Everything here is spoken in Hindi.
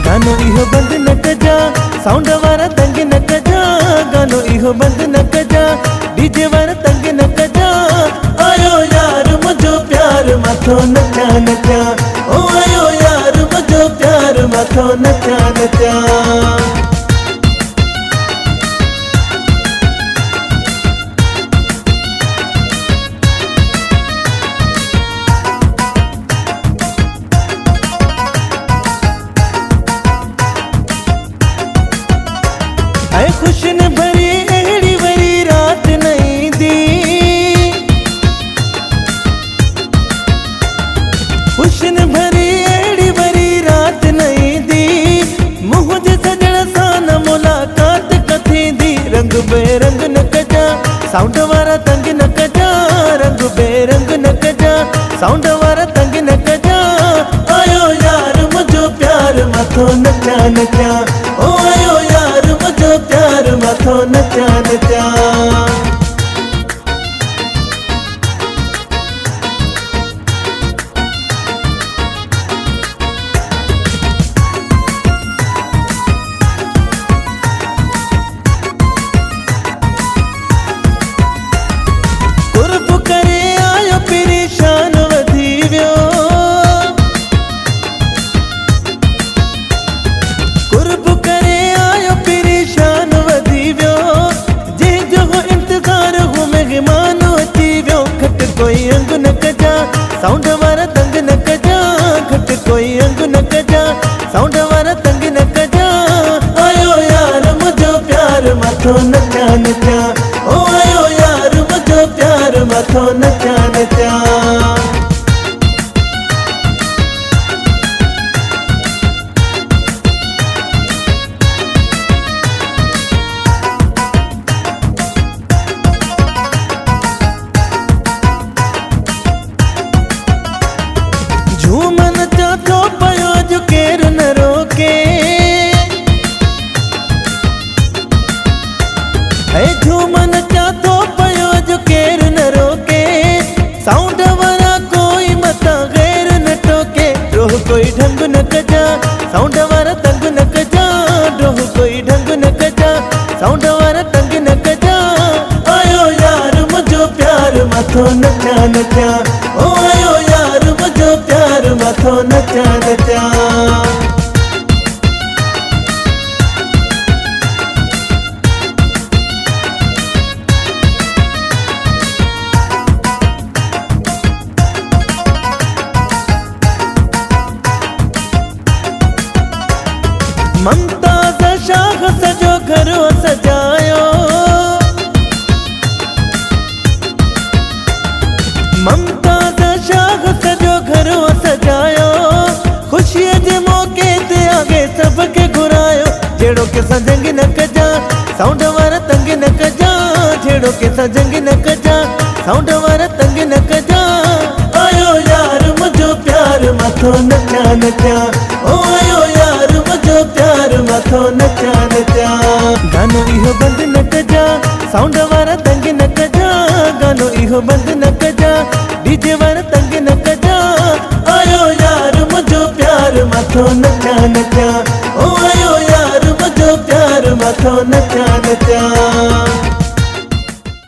गानो इहो बंद न कजा, साउंड वारा तंग न कजा। गानो इहो बंद न कजा, डीजे वारा तंग न कजा। आयो यार मुझो प्यार माथो नचा नचा, ओ आयो यार मुझो प्यार माथो नचा नचा। ऐ खुशन भरी एड़ी वरी रात नहीं दी, खुशन भरी एड़ी वरी रात नहीं दी। मुँह जे सजण सां न मुलाकात कथी दी। रंग बेरंग न कजा, साउंड वारा तंग न कजा। रंग बेरंग न कजा, साउंड वारा तंग न कजा। आयो यार मुझो प्यार माथो नचा नचा, ओ आयो यार मुझो प्यार माथो नचा नचा। कुर्ब करे आयो परेशान वधी वियो, कुर्ब करे आयो परेशान वधी वियो। जंहिंजो इंतज़ार हो मेहमान अची वियो। घट कोई अंग न कजा, साउंड वारा तंग न कजा। घट कोई अंग न कजा, साउंड वारा तंग न कजा। आयो यार मुझो प्यार माथो नचा नचा, ओ आयो यार मुझो प्यार माथो नचा नचा। झूम नचा थो पयो जो केर न रोके, ऐ झूम नचा थो पयो जो केर न रोके। साउंड वारा कोई मता गैर न टोके। रोह कोई ढंग न कजा, साउंड वारा तंग न कजा। रोह कोई ढंग न कजा, साउंड वारा तंग न कजा। आयो यार मुझो प्यार माथो नचा नचा, ओ आयो यार मुझो प्यार माथो नचा नचा। ममताज़ शाह सजो घर सजायो, ममताज़ शाह सजो घर सजायो। खुशीअ जे मौके ते आगे सबके घुरायो। जहिड़ो के सजंग न कजा, साउंड वारा तंग न कजा। जहिड़ो के सजंग न कजा, साउंड वारा तंग न कजा। आयो यार मुझो प्यार माथो नचा नचा, ओ आयो यार मुझो प्यार माथो नचा नचा। गानो इहो बंद न कजा, साउंड वारा तंग न कजा। गानो इहो बंद न कजा, डीजे वारा तंग न कजा। आयो यार मुझो प्यार माथो नचा नचा, ओ आयो यार मुझो प्यार माथो नचा नचा।